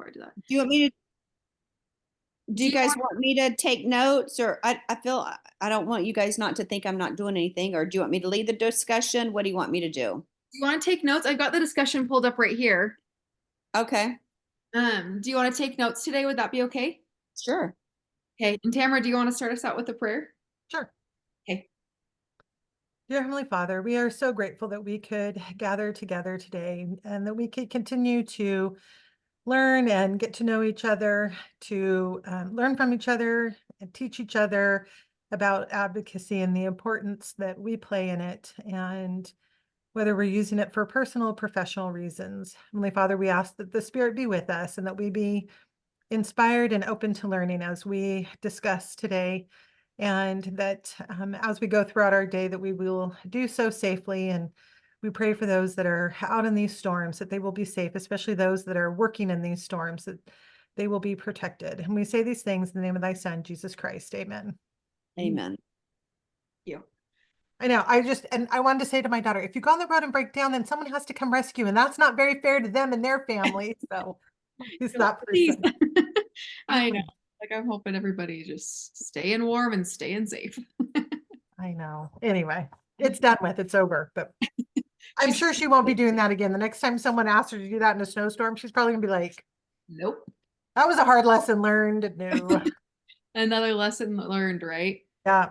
I do that. Do you want me to, do Do you you guys want, want me to take notes, or I feel I don't want you guys not to think I'm not doing anything, or do you want me to lead the discussion? What do you want me to do? do you want to take notes? I've got the discussion pulled up right here. Okay, Do you want to take notes today? Would that be okay? sure. Okay. And Tamara, do you want to start us out with a prayer? Sure. Okay. Dear Heavenly Father, we are so grateful that we could gather together today and that we could continue to learn and get to know each other, to learn from each other and teach each other about advocacy and the importance that we play in it, and whether we're using it for personal or professional reasons. Heavenly Father, we ask that the Spirit be with us and that we be inspired and open to learning as we discuss today, and that as we go throughout our day, that we will do so safely. And we pray for those that are out in these storms, that they will be safe, especially those that are working in these storms, that they will be protected. And we say these things in the name of thy Son, Jesus Christ. Amen. Amen. You. I know. And I wanted to say to my daughter, if you go on the road and break down, then someone has to come rescue. And that's not very fair to them and their family. So he's that Please. person. I know. Like I'm hoping everybody just staying warm and staying safe. I know. Anyway, it's done with. It's over. But I'm sure she won't be doing that again. The next time someone asks her to do that in a snowstorm, she's probably gonna be like, Nope. that was a hard lesson learned. No. Another lesson learned, right? Yeah.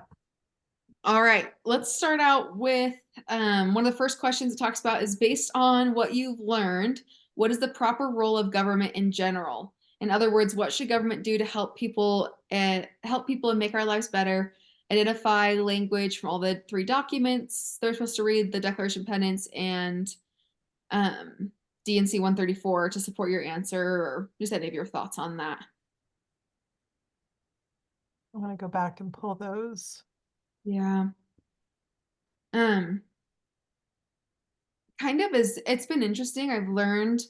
All right, let's start out with one of the first questions it talks about is based on what you've learned, what is the proper role of government in general? In other words, what should government do to help people and make our lives better? Identify language from all the three documents they're supposed to read, the Declaration of Independence and DNC 134 to support your answer, or just any of your thoughts on that. I want to go back and pull those. Yeah. Kind of is it's been interesting. I've learned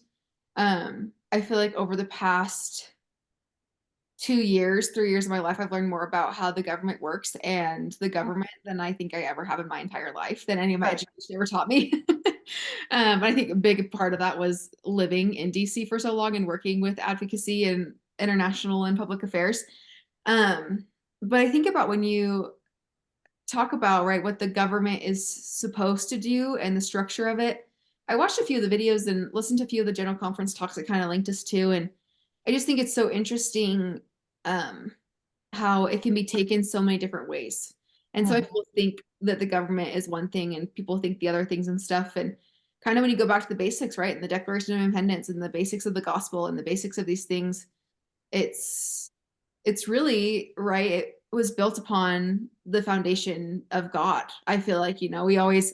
I feel like over the past 2 years, 3 years of my life, I've learned more about how the government works and the government than I think I ever have in my entire life, than any of my education ever taught me. I think a big part of that was living in DC for so long and working with advocacy and international and public affairs. But I think about when you talk about, right, what the government is supposed to do and the structure of it. I watched a few of the videos and listened to a few of the general conference talks that kind of linked us to, and I just think it's so interesting how it can be taken so many different ways. And so people think that the government is one thing and people think the other things and stuff. And kind of when you go back to the basics, right, and the Declaration of Independence and the basics of the gospel and the basics of these things, it's really right. It was built upon the foundation of God. I feel like, we always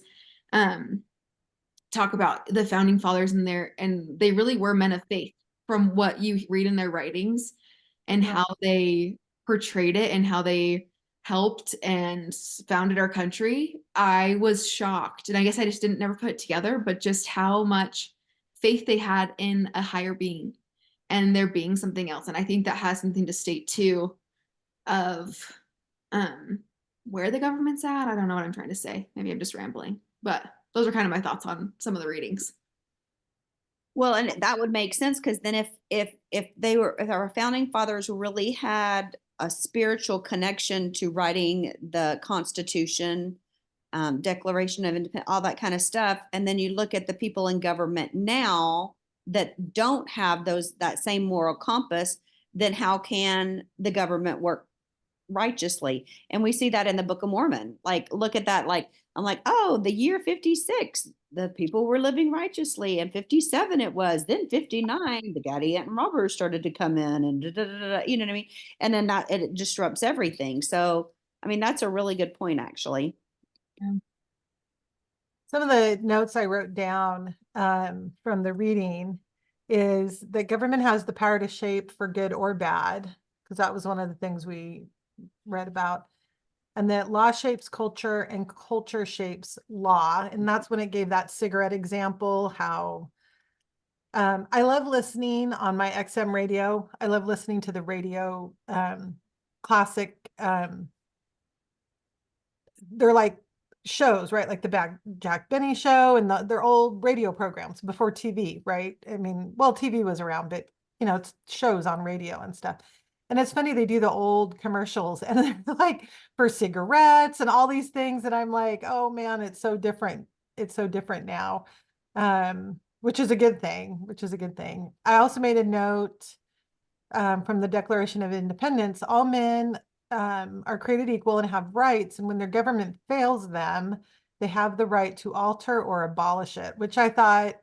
talk about the founding fathers and they really were men of faith from what you read in their writings and how they portrayed it and how they helped and founded our country. I was shocked. And I guess I just didn't never put it together, but just how much faith they had in a higher being and there being something else. And I think that has something to state too of where the government's at. I don't know what I'm trying to say. Maybe I'm just rambling, but those are kind of my thoughts on some of the readings. Well, and that would make sense, because then if our founding fathers really had a spiritual connection to writing the Constitution, Declaration of Independence, all that kind of stuff, and then you look at the people in government now that don't have that same moral compass, then how can the government work righteously? And we see that in the Book of Mormon. Like, look at that. Like, I'm like, oh, the year 56, the people were living righteously, and 57 it was. Then 59, the Gadianton robbers started to come in, and you know what I mean? And then that it disrupts everything. So, I mean, that's a really good point, actually. Yeah. Some of the notes I wrote down from the reading is that government has the power to shape for good or bad, because that was one of the things we read about, and that law shapes culture and culture shapes law. And that's when it gave that cigarette example, how I love listening on my XM radio. I love listening to the radio classic. They're like shows, right? Like the Jack Benny show and their old radio programs before TV, right? I mean, well, TV was around, but it's shows on radio and stuff. And it's funny, they do the old commercials and they're like for cigarettes and all these things. And I'm like, oh man, it's so different. It's so different now. Which is a good thing, which is a good thing. I also made a note from the Declaration of Independence. All men are created equal and have rights. And when their government fails them, they have the right to alter or abolish it, which I thought,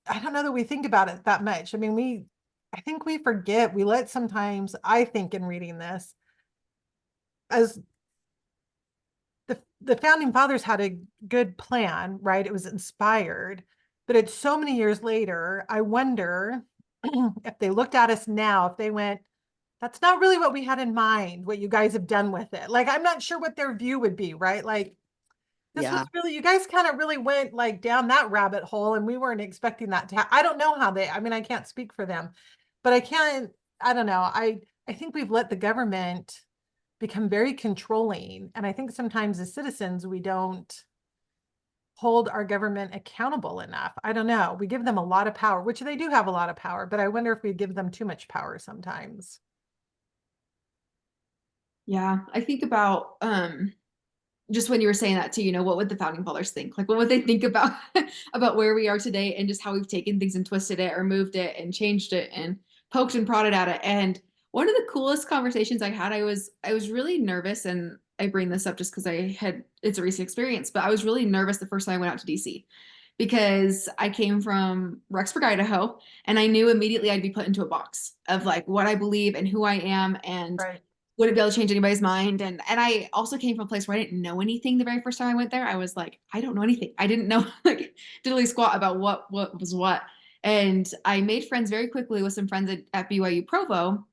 I don't know that we think about it that much. I mean, I think we forget, we let sometimes, I think in reading this, as the founding fathers had a good plan, right? It was inspired, but it's so many years later, I wonder if they looked at us now, if they went, that's not really what we had in mind, what you guys have done with it. Like, I'm not sure what their view would be, right? Like, this was Yeah. really, you guys kind of really went like down that rabbit hole and we weren't expecting that to I don't know how I mean, I can't speak for them, but I don't know. I think we've let the government become very controlling. And I think sometimes as citizens, we don't hold our government accountable enough. I don't know. We give them a lot of power, which they do have a lot of power, but I wonder if we give them too much power sometimes. Yeah, I think about just when you were saying that too, what would the founding fathers think? Like what would they think about about where we are today and just how we've taken things and twisted it or moved it and changed it and poked and prodded at it. And one of the coolest conversations I had, I was really nervous, and I bring this up just because it's a recent experience, but I was really nervous the first time I went out to DC because I came from Rexburg, Idaho, and I knew immediately I'd be put into a box of like what I believe and who I am and Right. wouldn't be able to change anybody's mind. And I also came from a place where I didn't know anything the very first time I went there. I was like, I don't know anything. I didn't know like diddly squat about what was what. And I made friends very quickly with some friends at BYU Provo.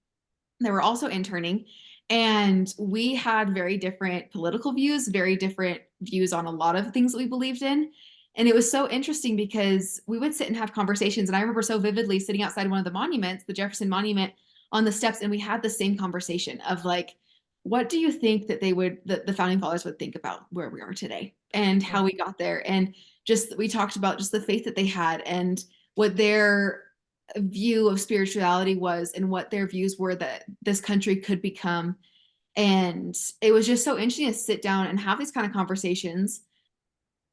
They were also interning. And we had very different political views, very different views on a lot of things that we believed in. And it was so interesting because we would sit and have conversations. And I remember so vividly sitting outside one of the monuments, the Jefferson Monument, on the steps, and we had the same conversation of like, what do you think that the founding fathers would think about where we are today and how we got there? And just we talked about just the faith that they had and what their view of spirituality was and what their views were that this country could become. And it was just so interesting to sit down and have these kind of conversations,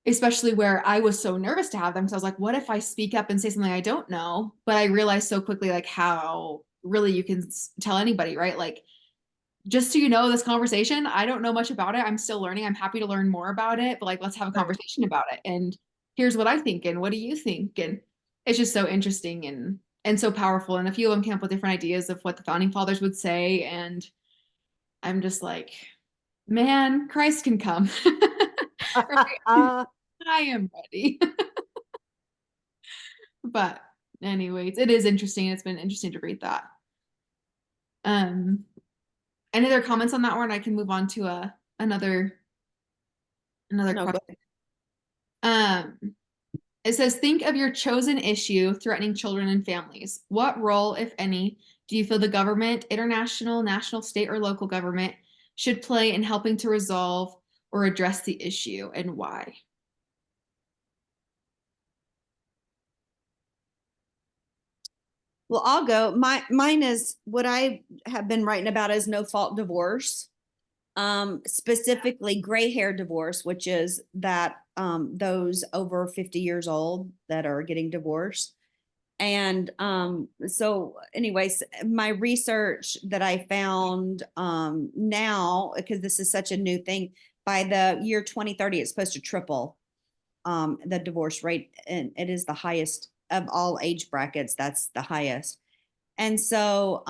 especially where I was so nervous to have them. Because I was like, what if I speak up and say something I don't know? But I realized so quickly, like, how really you can tell anybody, right? Like, just so you know, this conversation, I don't know much about it. I'm still learning. I'm happy to learn more about it, but like, let's have a Right. conversation about it. And here's what I think, and what do you think? And it's just so interesting and so powerful. And a few of them came up with different ideas of what the founding fathers would say. And I'm just like, man, Christ can come. Right? I am ready. But anyways, it is interesting. It's been interesting to read that. Um, any other comments on that one? I can move on to another No, go question. Um, it says, think of your chosen issue threatening children and families. What role, if any, do you feel the government, international, national, state, or local government should play in helping to resolve or address the issue, and why? Well, I'll go. Mine is what I have been writing about is no fault divorce. Specifically gray hair divorce, which is that those over 50 years old that are getting divorced. And so anyways, my research that I found now, because this is such a new thing, by the year 2030, it's supposed to triple the divorce rate, and it is the highest of all age brackets. That's the highest. And so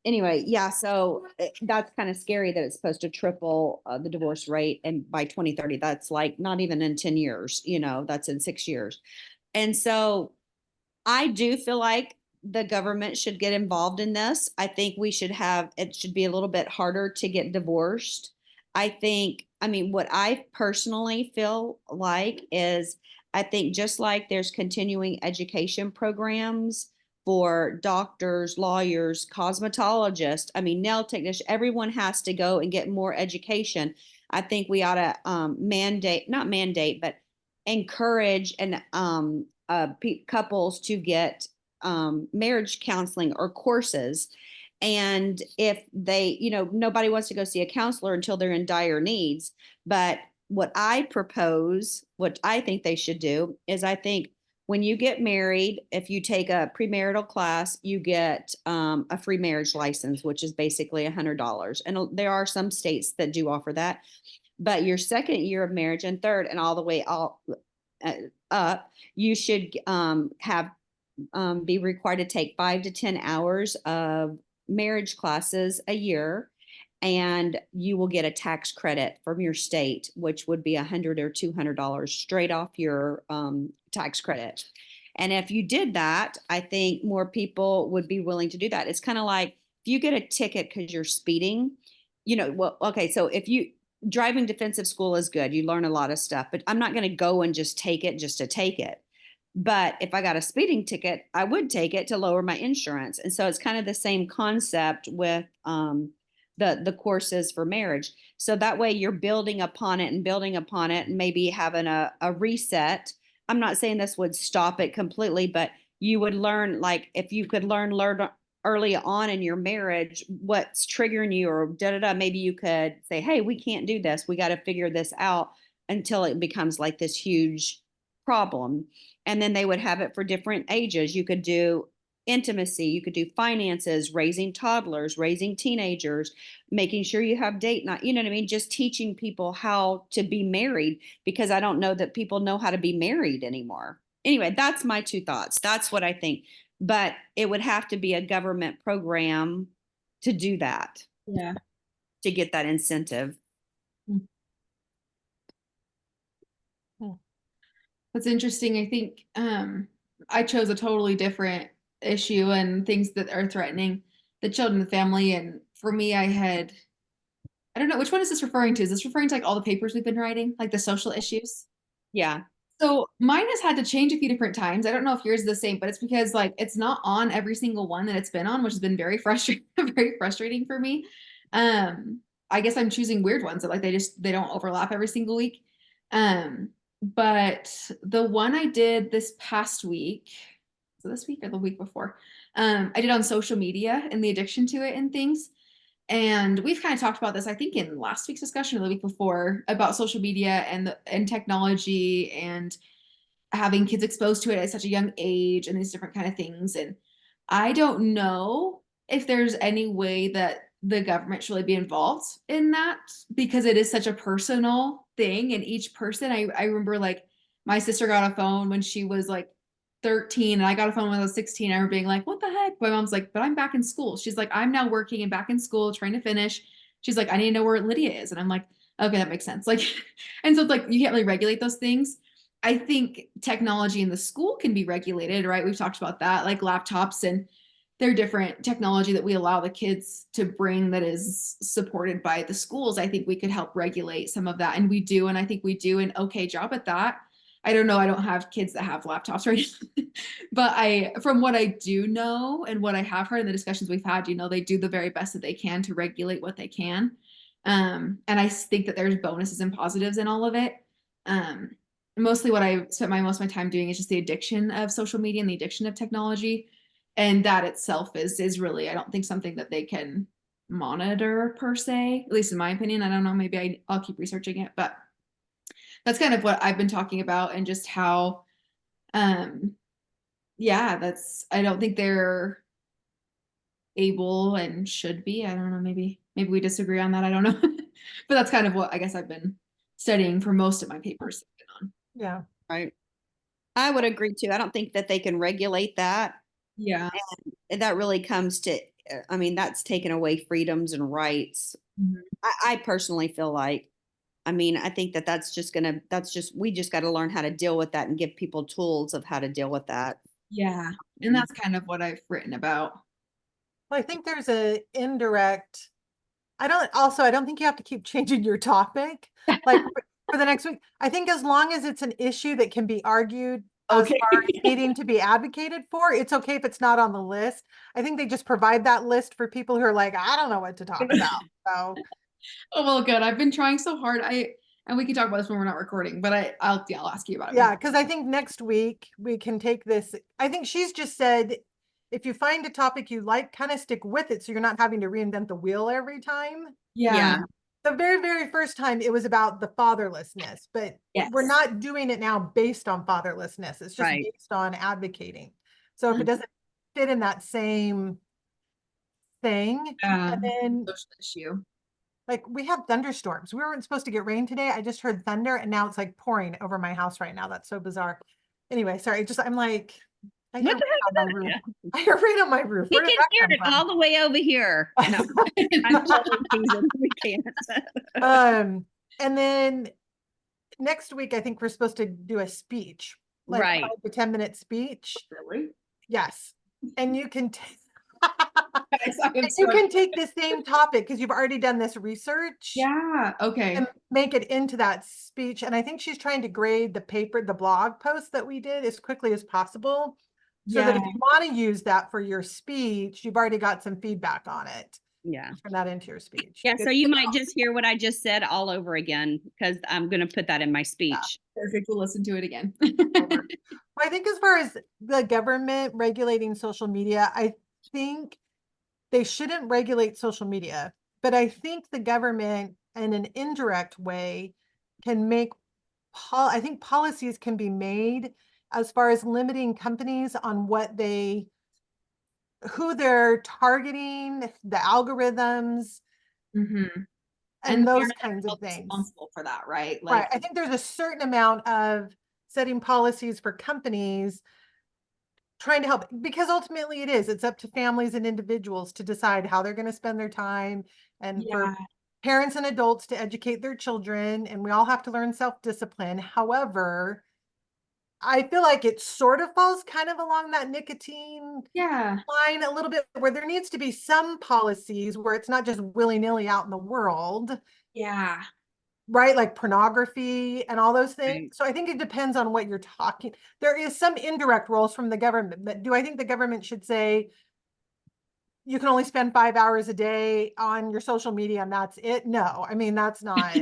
anyway, yeah, so that's kind of scary that it's supposed to triple the divorce rate, and by 2030, that's like not even in 10 years, that's in 6 years. And so I do feel like the government should get involved in this. I think it should be a little bit harder to get divorced. I mean, what I personally feel like is I think just like there's continuing education programs for doctors, lawyers, cosmetologists, I mean, nail technicians, everyone has to go and get more education. I think we ought to not mandate, but encourage and couples to get marriage counseling or courses. And if they, nobody wants to go see a counselor until they're in dire needs. But what I propose, what I think they should do is, I think when you get married, if you take a premarital class, you get a free marriage license, which is basically $100. And there are some states that do offer that. But your second year of marriage and third and all the way up, you should be required to take 5 to 10 hours of marriage classes a year, and you will get a tax credit from your state, which would be $100 or $200 straight off your tax credit. And if you did that, I think more people would be willing to do that. It's kind of like if you get a ticket because you're speeding, well, okay, so if you driving defensive school is good, you learn a lot of stuff, but I'm not going to go and just take it just to take it. But if I got a speeding ticket, I would take it to lower my insurance. And so it's kind of the same concept with the courses for marriage. So that way you're building upon it and maybe having a reset. I'm not saying this would stop it completely, but you would learn, like if you could learn early on in your marriage what's triggering you, or maybe you could say, hey, we can't do this. We got to figure this out until it becomes like this huge problem. And then they would have it for different ages. You could do intimacy, you could do finances, raising toddlers, raising teenagers, making sure you have date night, you know what I mean? Just teaching people how to be married, because I don't know that people know how to be married anymore. Anyway, that's my two thoughts. That's what I think. But it would have to be a government program to do that, Yeah. to get that incentive. That's interesting. I think I chose a totally different issue and things that are threatening the children and the family. And for me, I don't know, which one is this referring to? Is this referring to like all the papers we've been writing, like the social issues? Yeah. So mine has had to change a few different times. I don't know if yours is the same, but it's because like it's not on every single one that it's been on, which has been very frustrating, very frustrating for me. I guess I'm choosing weird ones that like they don't overlap every single week. But the one I did this past week, so this week or the week before, I did on social media and the addiction to it and things. And we've kind of talked about this, I think, in last week's discussion or the week before, about social media and technology and having kids exposed to it at such a young age and these different kind of things. And I don't know if there's any way that the government should really be involved in that, because it is such a personal thing. And each person, I remember like my sister got a phone when she was like 13 and I got a phone when I was 16. I remember being like, what the heck? My mom's like, but I'm back in school. She's like, I'm now working and back in school trying to finish. She's like, I need to know where Lydia is. And I'm like, okay, that makes sense. Like, and so it's like, you can't really regulate those things. I think technology in the school can be regulated, right? We've talked about that, like laptops, and they're different technology that we allow the kids to bring that is supported by the schools. I think we could help regulate some of that. And we do. And I think we do an okay job at that. I don't know. I don't have kids that have laptops right now. But from what I do know and what I have heard in the discussions we've had, they do the very best that they can to regulate what they can. And I think that there's bonuses and positives in all of it. Mostly what I spent most of my time doing is just the addiction of social media and the addiction of technology. And that itself is really, I don't think, something that they can monitor per se, at least in my opinion. I don't know, maybe I'll keep researching it, but that's kind of what I've been talking about, and just how, yeah, I don't think they're able and should be. I don't know, maybe we disagree on that. I don't know. But that's kind of what I guess I've been studying for most of my papers on. Yeah. Right. I would agree too. I don't think that they can regulate that. Yeah. And that really comes to, I mean, that's taken away freedoms and rights. Mhm. I personally feel like, I mean, I think we just got to learn how to deal with that and give people tools of how to deal with that. Yeah. And that's kind of what I've written about. Well, I think there's a indirect, I don't think you have to keep changing your topic. Like for the next week, I think as long as it's an issue that can be argued as Okay. far as needing to be advocated for, it's okay if it's not on the list. I think they just provide that list for people who are like, I don't know what to talk about. So Oh, well, good. I've been trying so hard. And we can talk about this when we're not recording, but I'll ask you about it. yeah, because I think next week we can take this. I think she's just said if you find a topic you like, kind of stick with it so you're not having to reinvent the wheel every time. Yeah. The very, very first time it was about the fatherlessness, but we're Yes. not doing it now based on fatherlessness. It's just Right. based on advocating. So if it doesn't fit in that same thing, and then Social issue. like we had thunderstorms. We weren't supposed to get rain today. I just heard thunder and now it's like pouring over my house right now. That's so bizarre. Anyway, sorry. I'm like, I hear What the rain on my roof. heck? I hear rain on my roof. We Where did can that hear come it from? all the way over here. No, I'm totally teasing. We can't. And then next week, I think we're supposed to do a speech, like Right. 5 to 10 minute speech. Really? Yes. And you can Guys, I am you so can take the same topic because you've already done this research. Yeah. Okay. And make it into that speech. And I think she's trying to grade the blog post that we did as quickly as possible. So that Yeah. if you want to use that for your speech, you've already got some feedback on it. Yeah. Turn that into your speech. Yeah. Good. So you might just hear what I just said all over again because I'm going to put that in my speech. Perfect. We'll listen to it again. Well, I think as far as the government regulating social media, I think they shouldn't regulate social media, but I think the government in an indirect way can make I think policies can be made as far as limiting companies on who they're targeting, the algorithms, hmm and And they're those not kinds of held things. responsible for that, right? Right. Like, I think there's a certain amount of setting policies for companies trying to help, because ultimately it's up to families and individuals to decide how they're going to spend their time, and for yeah, parents and adults to educate their children, and we all have to learn self-discipline. However, I feel like it sort of falls kind of along that nicotine yeah, line a little bit, where there needs to be some policies where it's not just willy-nilly out in the world, yeah, right? Like pornography and all those things. Right. So I think it depends on what you're talking. There is some indirect roles from the government, but do I think the government should say you can only spend 5 hours a day on your social media and that's it? No, I mean, that's not.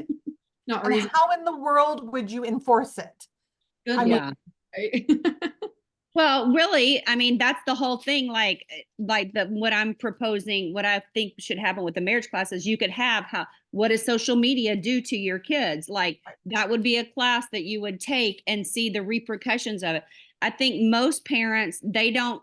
not And reason. how in the world would you enforce it? Good I mean, luck. Right? Well, really, I mean, that's the whole thing. Like what I'm proposing, what I think should happen with the marriage class is you could have what does social media do to your kids? Like that would be a class that you would take and see the repercussions of it. I think most parents they don't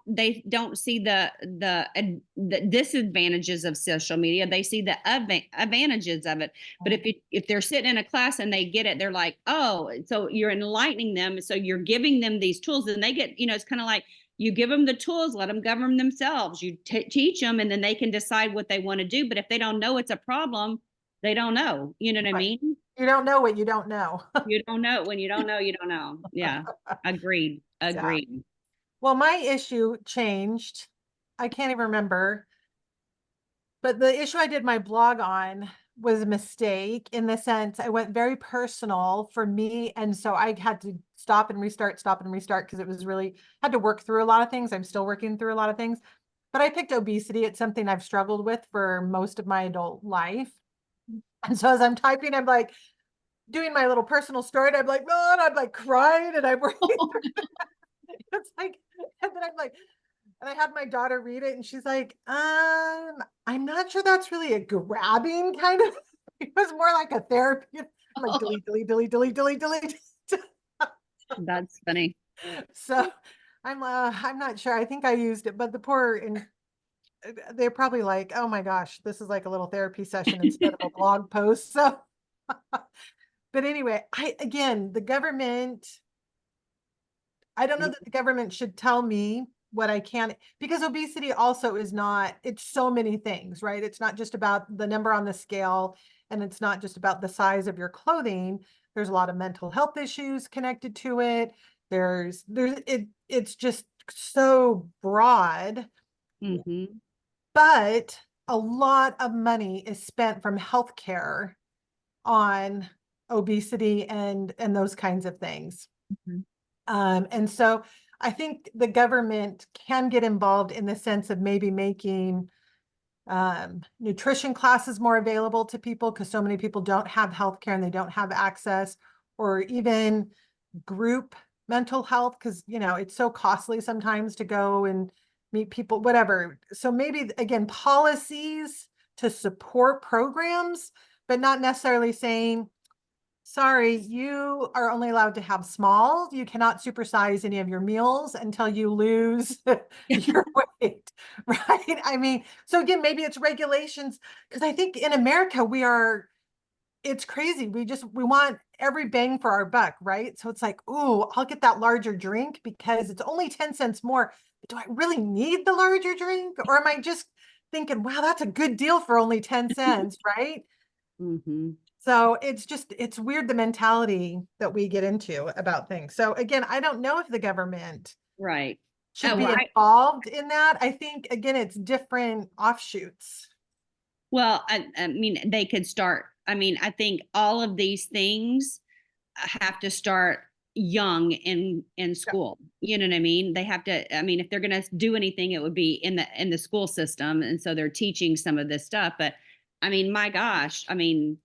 see the disadvantages of social media. They see the advantages of it. But if they're sitting in a class and they get it, they're like, oh, so you're enlightening them. So you're giving them these tools, and they get, it's kind of like you give them the tools, let them govern themselves. You teach them, and then they can decide what they want to do. But if they don't know it's a problem, they don't know. You know what I right. mean? You don't know what you don't know. You don't know. When you don't know, you don't know. Yeah. Agreed. Yeah. Agreed. Well, my issue changed. I can't even remember, but the issue I did my blog on was a mistake, in the sense I went very personal for me. And so I had to stop and restart, because it was really had to work through a lot of things. I'm still working through a lot of things, but I picked obesity. It's something I've struggled with for most of my adult life. And so as I'm typing, I'm like doing my little personal story, and I'm like, oh, and I'm like crying, and I'm working. It's like, and then I'm like, and I had my daughter read it and she's like, I'm not sure that's really a grabbing kind of, it was more like a therapy. I'm like, delete, delete, delete, delete, delete, delete. That's funny. So I'm not sure. I think I used it, but the poor, and they're probably like, oh my gosh, this is like a little therapy session instead of a blog post. So, but anyway, again, the government, I don't know that the government should tell me what I can, because obesity also is not, it's so many things, right? It's not just about the number on the scale, and it's not just about the size of your clothing. There's a lot of mental health issues connected to it. It's just so broad, Mm-hmm. but a lot of money is spent from healthcare on obesity and those kinds of things. Mhm. And so I think the government can get involved in the sense of maybe making nutrition classes more available to people, because so many people don't have healthcare and they don't have access, or even group mental health, because it's so costly sometimes to go and meet people, whatever. So maybe again, policies to support programs, but not necessarily saying, sorry, you are only allowed to have small. You cannot supersize any of your meals until you lose your weight, right? I mean, so again, maybe it's regulations, because I think in America, it's crazy. We want every bang for our buck, right? So it's like, ooh, I'll get that larger drink because it's only 10 cents more. But do I really need the larger drink? Or am I just thinking, wow, that's a good deal for only 10 cents, right? Mm-hmm. So it's weird, the mentality that we get into about things. So again, I don't know if the government Right. should Oh, be well, involved in that. I think, again, it's different offshoots. I mean, they could start. I mean, I think all of these things have to start young in Yeah. school. You know what I mean? They have to, I mean, if they're going to do anything, it would be in the school system. And so they're teaching some of this stuff. But I mean, my gosh, I mean,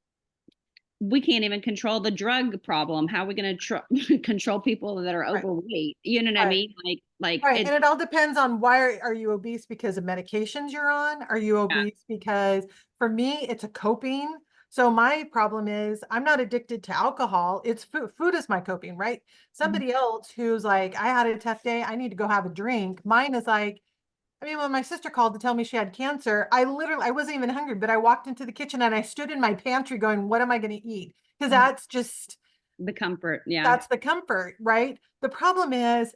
we can't even control the drug problem. How are we going to control people that are Right. overweight? You know what I Right. mean? Like Right. it. And it all depends on why are you obese because of medications you're on? Are you Yeah. obese because for me, it's a coping. So my problem is I'm not addicted to alcohol. It's food. Food is my coping, right? Mhm. Somebody else who's like, I had a tough day. I need to go have a drink. Mine is like, I mean, when my sister called to tell me she had cancer, I wasn't even hungry, but I walked into the kitchen and I stood in my pantry going, what am I going to eat? Because The comfort. Yeah. that's the comfort, right? The problem is,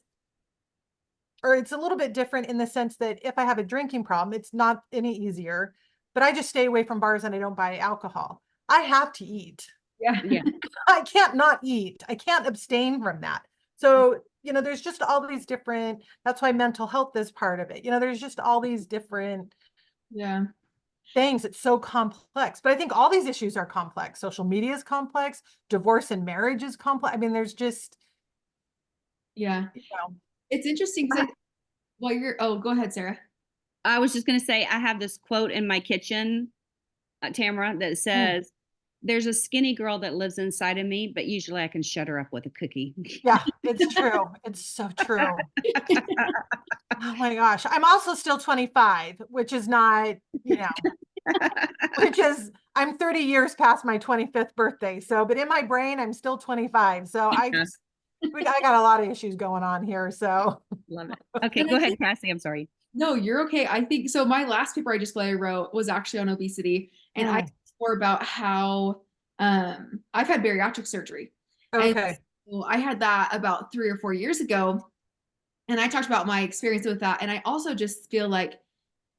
or it's a little bit different in the sense that if I have a drinking problem, it's not any easier, but I just stay away from bars and I don't buy alcohol. I have to eat. Yeah. Yeah. I can't not eat. I can't abstain from that. So, there's just all these different, that's why mental health is part of it. There's just all these different Yeah. things. It's so complex, but I think all these issues are complex. Social media is complex. Divorce and marriage is complex. I mean, there's just, Yeah. you know, It's interesting because oh, go ahead, Sarah. I was just going to say, I have this quote in my kitchen, Tamara, that mm, says, "There's a skinny girl that lives inside of me, but usually I can shut her up with a cookie." yeah, it's true. It's so true. Oh my gosh. I'm also still 25, which is not, which is, I'm 30 years past my 25th birthday. So, but in my brain, I'm still 25. So Yeah, I got a lot of issues going on here. So, love it. Okay, And go I ahead, think, Cassie. I'm sorry. no, you're okay. I think so. My last paper I wrote was actually on obesity, and I mm, talked more about how I've had bariatric surgery. And okay. so I had that about 3 or 4 years ago. And I talked about my experience with that. And I also just feel like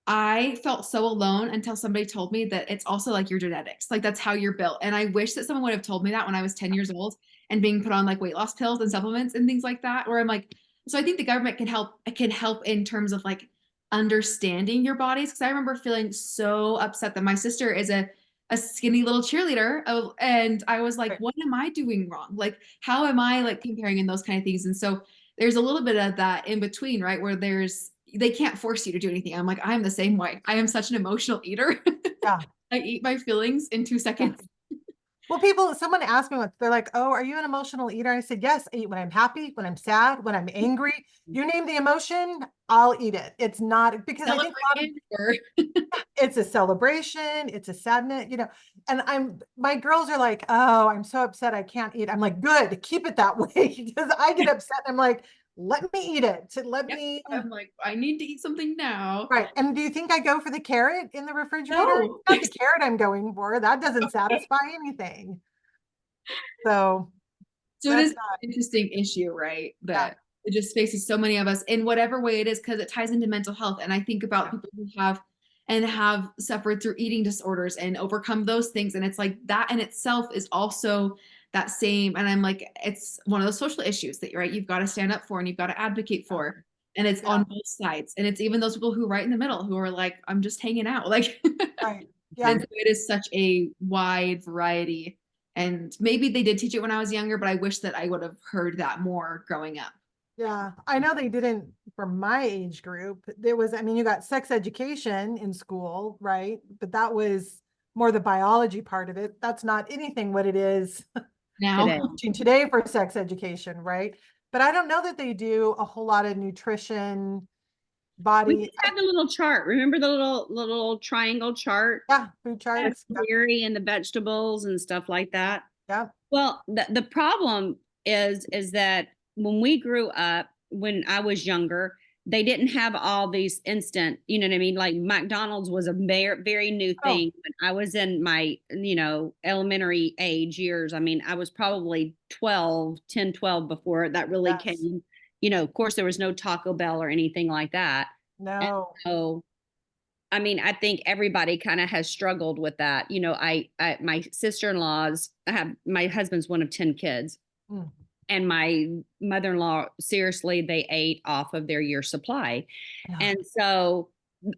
I felt so alone until somebody told me that it's also like your genetics. Like that's how you're built. And I wish that someone would have told me that when I was 10 years old and being put on like weight loss pills and supplements and things like that, where I'm like, so I think the government can help in terms of like understanding your bodies. Cause I remember feeling so upset that my sister is a skinny little cheerleader. Oh, and I was like, Right. what am I doing wrong? Like, how am I like comparing in those kind of things? And so there's a little bit of that in between, right? Where they can't force you to do anything. I'm like, I'm the same way. I am such an emotional eater. Yeah. I eat my feelings in two Yeah. seconds. Well, someone asked me once, they're like, oh, are you an emotional eater? I said, yes, I eat when I'm happy, when I'm sad, when I'm angry. You name the emotion, I'll eat it. It's not because I think a lot of Celebrating or it's a celebration, it's a sadness, and my girls are like, oh, I'm so upset I can't eat. I'm like, good, keep it that way because I get upset. I'm like, let me eat it. Let yep. me, I'm like, I need to eat something now. right. And do you think I go for the carrot in the refrigerator? No. It's not the carrot I'm going for. That doesn't satisfy anything. So So it is that's an not, interesting issue, right? yeah, That it just faces so many of us in whatever way it is, because it ties into mental health. And I think about yeah, people who have suffered through eating disorders and overcome those things. And it's like that in itself is also that same. And I'm like, it's one of those social issues that right, you've got to stand up for and you've got to advocate yeah, for. And it's yeah, on both sides. And it's even those people who are right in the middle who are like, I'm just hanging out. Like right. Yeah. and so it is such a wide variety. And maybe they did teach it when I was younger, but I wish that I would have heard that more growing up. Yeah, I know they didn't for my age group. There was, I mean, you got sex education in school, right? But that was more the biology part of it. That's not anything what it is Now, Today. teaching today for sex education, right? But I don't know that they do a whole lot of nutrition We body. just have the little chart. Remember the little triangle chart Yeah, food with charts. the dairy and the vegetables and stuff like that? Yeah. Well, the problem is that when we grew up, when I was younger, they didn't have all these instant, you know what I mean? Like McDonald's was a very new Oh, thing. When I was in my, elementary age years. I mean, I was probably 12 before that really yes. came. Of course, there was no Taco Bell or anything like that. And No. so I mean, I think everybody kind of has struggled with that. I my sister-in-laws, I have my husband's one of 10 kids, Mm, and my mother-in-law, seriously, they ate off of their year supply. yeah. And so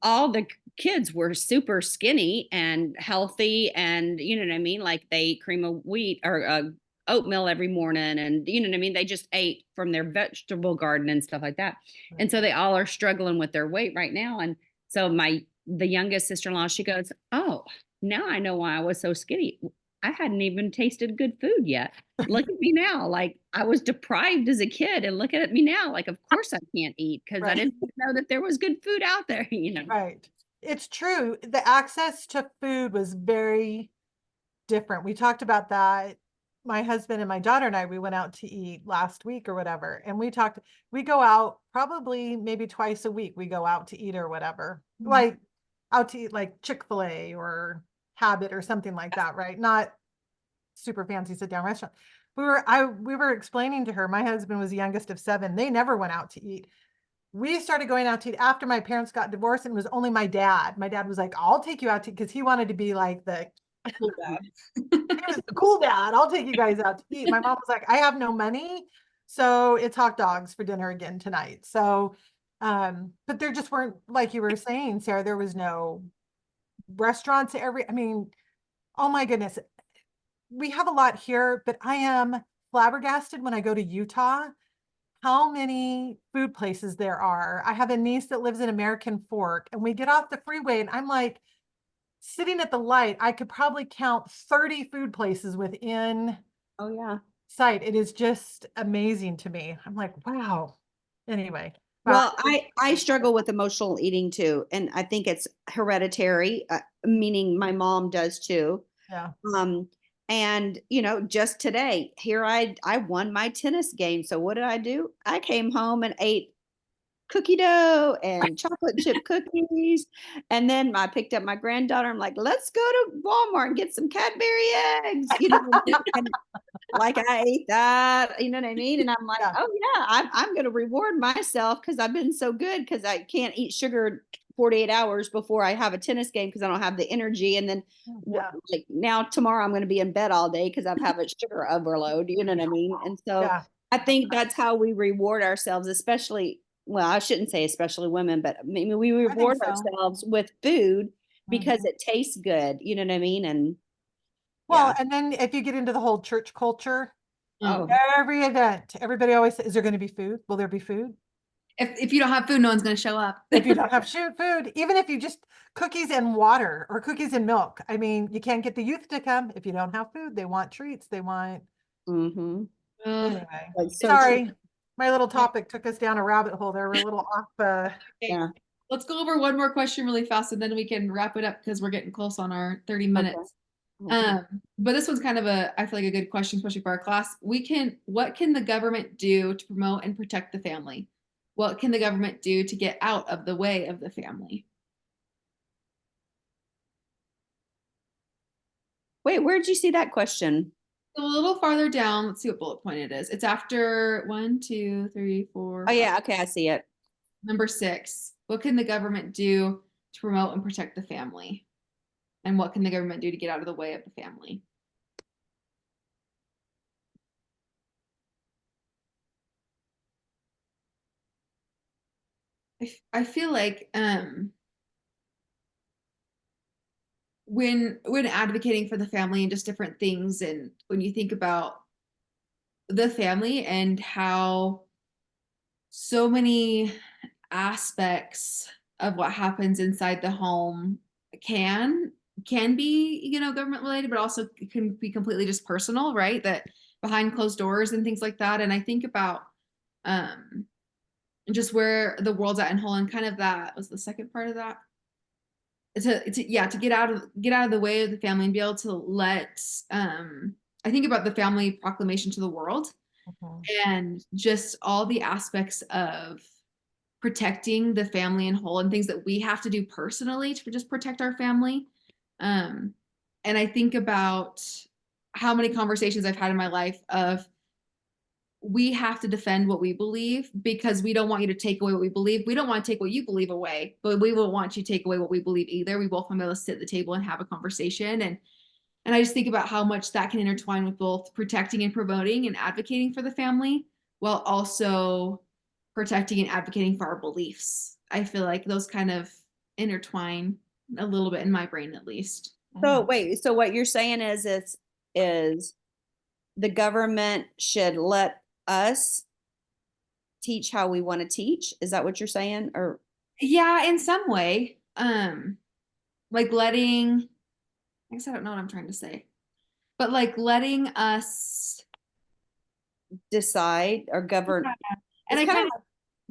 all the kids were super skinny and healthy, and you know what I mean? Like they ate cream of wheat or oatmeal every morning, and you know what I mean? They just ate from their vegetable garden and stuff like that. And so they all are struggling with their weight right now. And so the youngest sister-in-law, she goes, "Oh, now I know why I was so skinny. I hadn't even tasted good food yet. Look at me now. Like I was deprived as a kid, and look at me now. Like, of course I can't eat because I Right. didn't know that there was good food out there, Right. It's true. The access to food was very different. We talked about that. My husband and my daughter and I, we went out to eat last week or whatever. And we go out probably maybe twice a week. We go out to eat or whatever, like out to eat like Chick-fil-A or Habit or something like that, right? Not super fancy sit down restaurant. We were explaining to her, my husband was the youngest of seven. They never went out to eat. We started going out to eat after my parents got divorced, and it was only my dad. My dad was like, I'll take you out to, because he wanted to be like Cool dad. he was the cool dad. I'll take you guys out to eat. My mom was like, I have no money, so it's hot dogs for dinner again tonight. So, but there just weren't, like you were saying, Sarah, there was no restaurants I mean, oh my goodness. We have a lot here, but I am flabbergasted when I go to Utah how many food places there are. I have a niece that lives in American Fork, and we get off the freeway, and I'm like, sitting at the light, I could probably count 30 food places within Oh yeah. sight. It is just amazing to me. I'm like, wow. Anyway, wow. Well, I struggle with emotional eating too, and I think it's hereditary, meaning my mom does too. Yeah. Um, and just today, here I won my tennis game. So what did I do? I came home and ate cookie dough and chocolate chip cookies. And then I picked up my granddaughter. I'm like, let's go to Walmart and get some Cadbury eggs, and like I ate that, you know what I mean? And I'm like, Yeah. oh yeah, I'm going to reward myself because I've been so good because I can't eat sugar 48 hours before I have a tennis game because I don't have the energy. And then Yeah. like now tomorrow I'm going to be in bed all day because I've had a sugar overload, you know what I mean? And so Yeah. I think that's how we reward ourselves, especially, well, I shouldn't say especially women, but maybe we I think reward so. ourselves with food because Mhm. it tastes good, you know what I mean? And Well, yeah. and then if you get into the whole church culture, Oh, every event, everybody always says, is there going to be food? Will there be food? If you don't have food, no one's gonna show up. If you don't have food, even if you just cookies and water or cookies and milk. I mean, you can't get the youth to come if you don't have food. They want treats. They want, mm-hmm. Ugh. anyway. That's so true. Sorry. My little topic took us down a rabbit hole there. We're a little off. Okay, Yeah. let's go over one more question really fast, and then we can wrap it up because we're getting close on our 30 Okay. minutes. Okay. But this one's kind of I feel like a good question, especially for our class. What can the government do to promote and protect the family? What can the government do to get out of the way of the family? Wait, where'd you see that question? So a little farther down, let's see what bullet point it is. It's after one, two, three, Oh four, five. yeah, okay, I see it. Number 6. What can the government do to promote and protect the family? And what can the government do to get out of the way of the family? I feel like when advocating for the family and just different things, and when you think about the family and how so many aspects of what happens inside the home can can be government related, but also can be completely just personal, right? That behind closed doors and things like that. And I think about um and just where the world's at in whole, and kind of that was the second part of that. Yeah, to get out of the way of the family and be able to let I think about the family proclamation to the world Mhm. and just all the aspects of protecting the family in whole and things that we have to do personally to just protect our family. Um, and I think about how many conversations I've had in my life of we have to defend what we believe because we don't want you to take away what we believe. We don't want to take what you believe away, but we won't want you to take away what we believe either. We both want to be able to sit at the table and have a conversation. And I just think about how much that can intertwine with both protecting and promoting and advocating for the family while also protecting and advocating for our beliefs. I feel like those kind of intertwine a little bit in my brain, at least. So wait, so what you're saying is the government should let us teach how we want to teach? Is that what you're saying? Or Yeah, in some way. Like letting, I guess I don't know what I'm trying to say, but like letting us, decide or govern? and It's kind of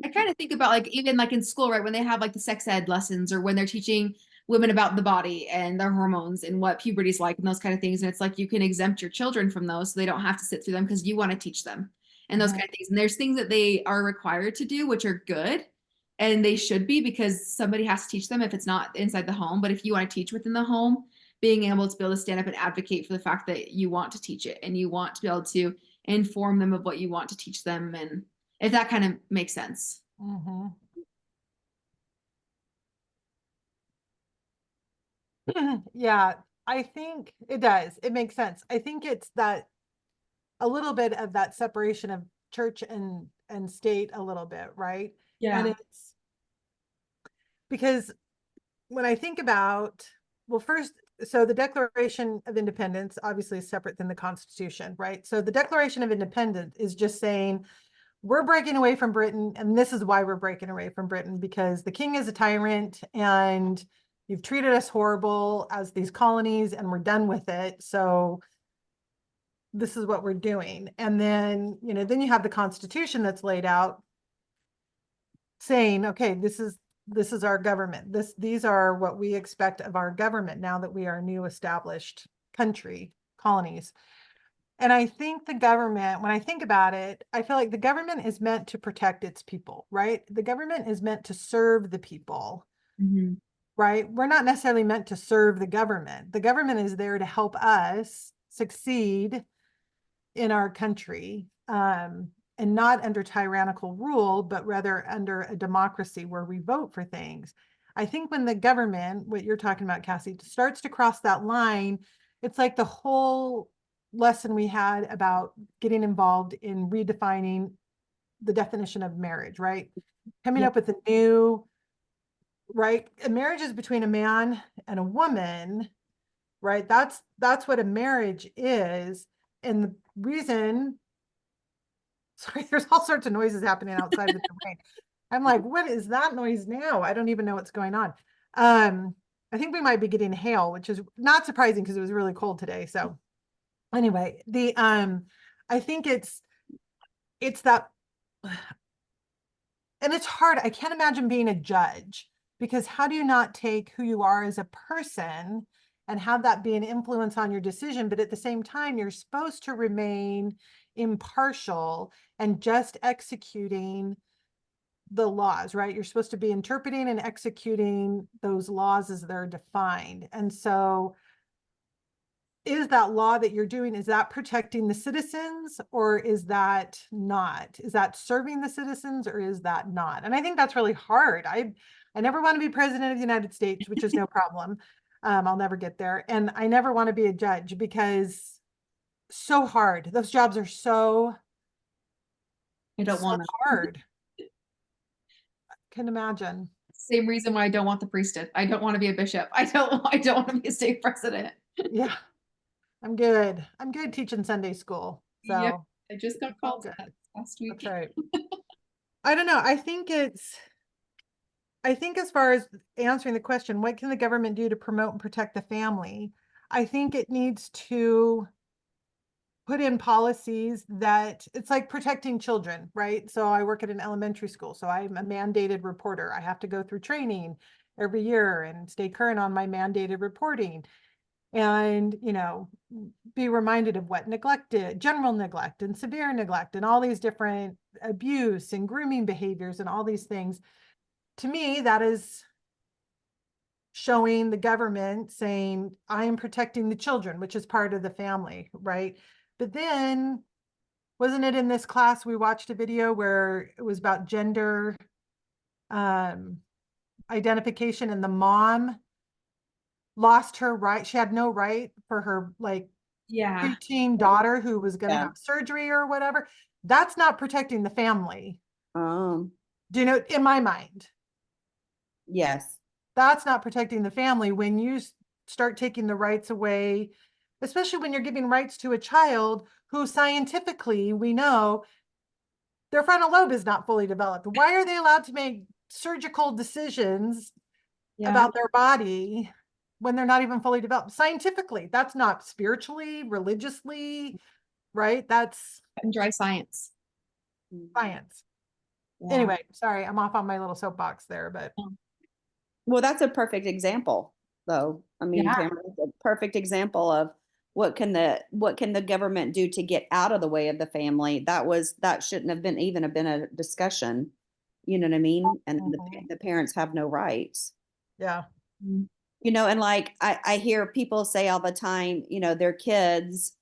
I kind of think about like even like in school, right? When they have like the sex ed lessons or when they're teaching women about the body and their hormones and what puberty's like and those kind of things. And it's like you can exempt your children from those so they don't have to sit through them because you want to teach them and those Mhm. kind of things. And there's things that they are required to do, which are good. And they should be because somebody has to teach them if it's not inside the home. But if you want to teach within the home, being able to be able to stand up and advocate for the fact that you want to teach it and you want to be able to inform them of what you want to teach them, and if that kind of makes sense. Mhm. Yeah, I think it does. It makes sense. I think it's that a little bit of that separation of church and state a little bit, right? And Yeah. it's because when I think about, well, first, so the Declaration of Independence obviously is separate than the Constitution, right? So the Declaration of Independence is just saying we're breaking away from Britain, and this is why we're breaking away from Britain, because the king is a tyrant and you've treated us horrible as these colonies and we're done with it. So this is what we're doing. And then, then you have the Constitution that's laid out saying, okay, this is our government. These are what we expect of our government now that we are a new established country, colonies. And I think the government, when I think about it, I feel like the government is meant to protect its people, right? The government is meant to serve the people, Mhm. right? We're not necessarily meant to serve the government. The government is there to help us succeed in our country, and not under tyrannical rule, but rather under a democracy where we vote for things. I think when the government, what you're talking about, Cassie, starts to cross that line, it's like the whole lesson we had about getting involved in redefining the definition of marriage, right? Coming Yeah. up with a new, right? A marriage is between a man and a woman, right? That's what a marriage is. And the reason, sorry, there's all sorts of noises happening outside of the domain. I'm like, what is that noise now? I don't even know what's going on. I think we might be getting hail, which is not surprising because it was really cold today. So anyway, I think it's that, and it's hard. I can't imagine being a judge because how do you not take who you are as a person and have that be an influence on your decision? But at the same time, you're supposed to remain impartial and just executing the laws, right? You're supposed to be interpreting and executing those laws as they're defined. And so is that law that you're doing, is that protecting the citizens or is that not? Is that serving the citizens or is that not? And I think that's really hard. I never want to be president of the United States, which is no problem. I'll never get there. And I never want to be a judge because so hard. Those jobs are so, I don't so want to. hard. Can imagine. Same reason why I don't want the priesthood. I don't want to be a bishop. I don't want to be a state president. Yeah, I'm good. I'm good teaching Sunday school. Yep. So I just got it's all called to that good. last That's week. right. I don't know. I think as far as answering the question, what can the government do to promote and protect the family? I think it needs to put in policies that it's like protecting children, right? So I work at an elementary school, so I'm a mandated reporter. I have to go through training every year and stay current on my mandated reporting and, be reminded of what neglected, general neglect and severe neglect and all these different abuse and grooming behaviors and all these things. To me, that is showing the government saying, I am protecting the children, which is part of the family, right? But then, wasn't it in this class we watched a video where it was about gender um, identification and the mom lost her right? She had no right for her like Yeah. preteen daughter who was going to Yeah. have surgery or whatever. That's not protecting the family. Um, Do you know, in my mind, yes. that's not protecting the family when you start taking the rights away, especially when you're giving rights to a child who scientifically we know their frontal lobe is not fully developed. Why are they allowed to make surgical decisions Yeah. about their body when they're not even fully developed? Scientifically, that's not spiritually, religiously, right? That's And dry science. science. Yeah. Anyway, sorry, I'm off on my little soapbox there, but Well, that's a perfect example, though. I mean, Yeah. Tamara, it's a perfect example of what can the government do to get out of the way of the family. That shouldn't have been even have been a discussion. You know what I mean? And Mhm. the parents have no rights. Yeah. Mhm. And like I hear people say all the time, their kids,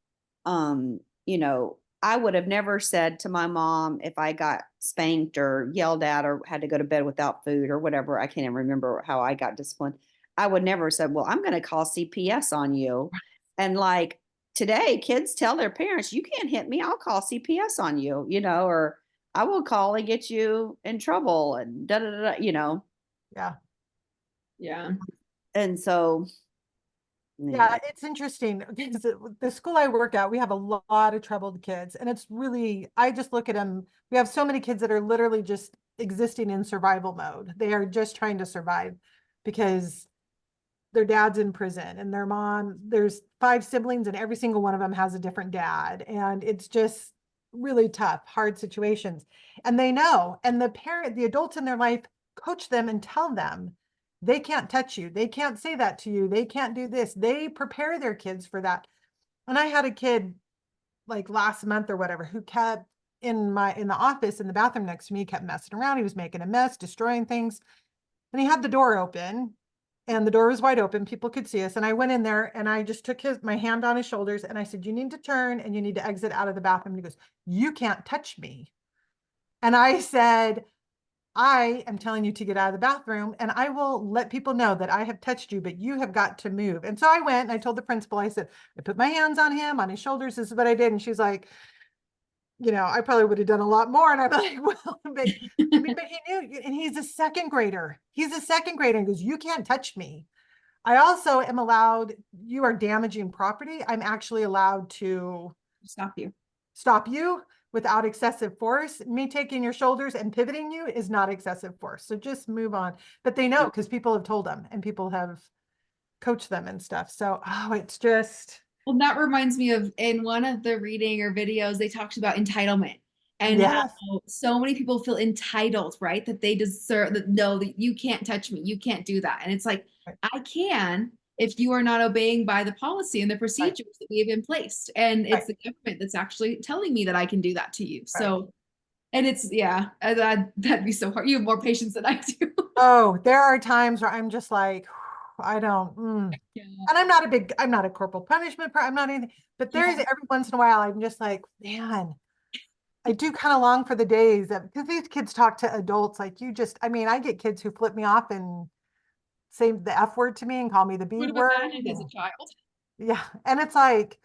I would have never said to my mom if I got spanked or yelled at or had to go to bed without food or whatever. I can't even remember how I got disciplined. I would never have said, well, I'm going to call CPS on you. And like today, kids tell their parents, you can't hit me. I'll call CPS on you, or I will call and get you in trouble and da da da. Yeah. Yeah. And so, Yeah, anyway. it's interesting because the school I work at, we have a lot of troubled kids, and it's really, I just look at them. We have so many kids that are literally just existing in survival mode. They are just trying to survive because their dad's in prison and their mom, there's 5 siblings, and every single one of them has a different dad. And it's just really tough, hard situations. And they know, and the adults in their life coach them and tell them they can't touch you. They can't say that to you. They can't do this. They prepare their kids for that. And I had a kid like last month or whatever who kept in the office in the bathroom next to me, kept messing around. He was making a mess, destroying things. And he had the door open and the door was wide open. People could see us. And I went in there and I just took my hand on his shoulders and I said, you need to turn and you need to exit out of the bathroom. And he goes, you can't touch me. And I said, I am telling you to get out of the bathroom and I will let people know that I have touched you, but you have got to move. And so I went and I told the principal, I said, I put my hands on him, on his shoulders. This is what I did. And she's like, I probably would have done a lot more. And I'm like, well, but I mean, but he knew, and he's a second grader. He's a second grader and goes, you can't touch me. I also am allowed, you are damaging property. I'm actually allowed to Stop you. stop you without excessive force. Me taking your shoulders and pivoting you is not excessive force. So just move on. But they know because people have told them and people have coached them and stuff. So, it's just, Well, that reminds me of in one of the reading or videos, they talked about entitlement and how yes, so many people feel entitled, right? That they deserve that no, that you can't touch me, you can't do that. And it's like, right, I can if you are not obeying by the policy and the right, procedures that we have in place. And right, it's the government that's actually telling me that I can do that to you. right. So, and it's, yeah, that'd be so hard. You have more patience than I do. Oh, there are times where I'm just like, I don't, Yeah. and I'm not a corporal punishment, I'm not anything, but Yeah. there's every once in a while, I'm just like, man, I do kind of long for the days that, because these kids talk to adults like I mean, I get kids who flip me off and say the F word to me and call me the B Would have word. imagined as a child. Yeah. And it's like,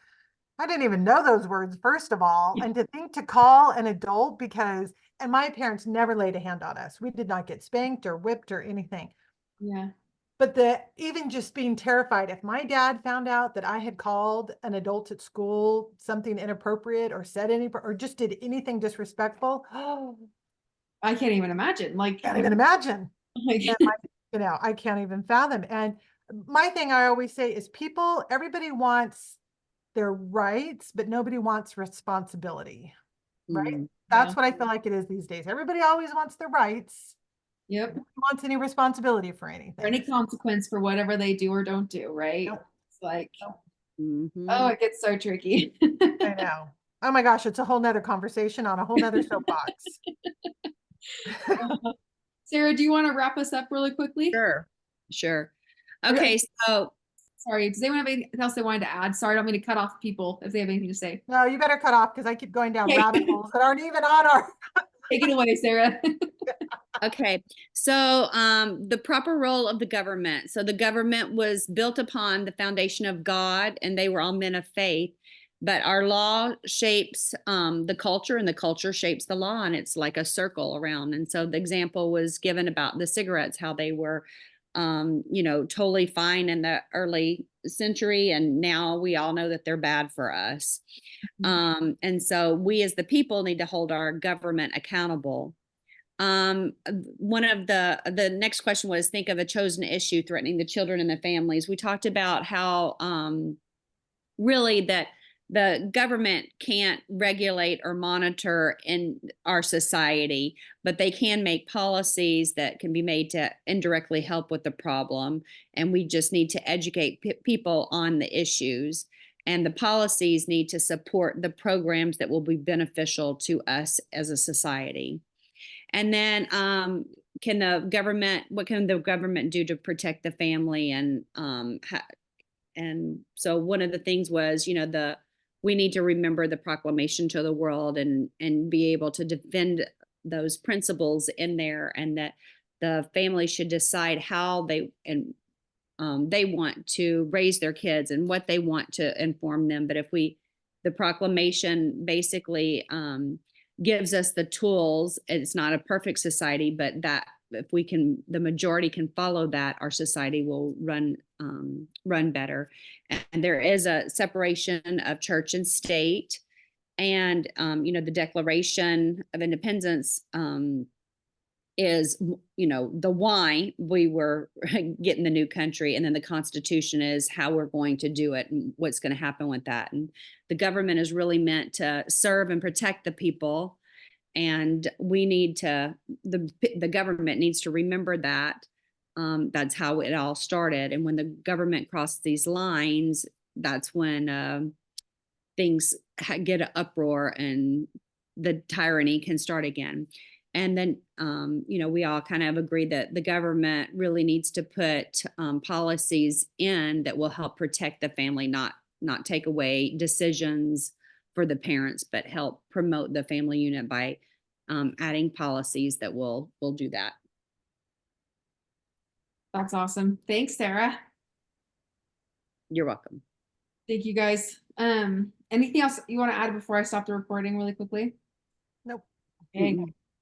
I didn't even know those words, first of all. And to think to call an adult and my parents never laid a hand on us. We did not get spanked or whipped or anything. Yeah. But even just being terrified, if my dad found out that I had called an adult at school something inappropriate or said or just did anything disrespectful, oh, I can't even imagine. can't even imagine. Like And I can't even fathom. And my thing I always say is everybody wants their rights, but nobody wants responsibility, right? Mm. That's Yeah. what I feel like it is these days. Everybody always wants their rights. Yep. Nobody wants any responsibility for Or anything. any consequence for whatever they do or don't do, right? Nope. It's like, Nope. oh, Mhm. it gets so tricky. I know. Oh my gosh, it's a whole nother conversation on a whole nother soapbox. Sarah, do you want to wrap us up really quickly? Sure. Sure. Or- Okay, so Sorry, does anyone have anything else they wanted to add? Sorry, I don't mean to cut off people if they have anything to say. No, you better cut off because I keep going down Okay. rabbit holes that aren't even on our. Take it away, Sarah. okay, so the proper role of the government. So the government was built upon the foundation of God, and they were all men of faith. But our law shapes the culture, and the culture shapes the law, and it's like a circle around. And so the example was given about the cigarettes, how they were, totally fine in the early century, and now we all know that they're bad for us. And so we as the people need to hold our government accountable. One of the next question was, think of a chosen issue threatening the children and the families. We talked about how really that the government can't regulate or monitor in our society, but they can make policies that can be made to indirectly help with the problem. And we just need to educate people on the issues. And the policies need to support the programs that will be beneficial to us as a society. And then what can the government do to protect the family? And so one of the things was, we need to remember the proclamation to the world, and be able to defend those principles in there, and that the family should decide how they want to raise their kids and what they want to inform them. But the proclamation basically gives us the tools. It's not a perfect society, but that if the majority can follow that, our society will run better. And there is a separation of church and state. And, the Declaration of Independence is, the why we were getting the new country. And then the Constitution is how we're going to do it and what's going to happen with that. And the government is really meant to serve and protect the people. And the government needs to remember that. That's how it all started. And when the government crossed these lines, that's when things get an uproar and the tyranny can start again. And then, we all kind of agree that the government really needs to put policies in that will help protect the family, not take away decisions for the parents, but help promote the family unit by adding policies that will do that. That's awesome. Thanks, Sarah. You're welcome. Thank you guys. Anything else you want to add before I stop the recording really quickly? Nope. Okay. Mm-mm.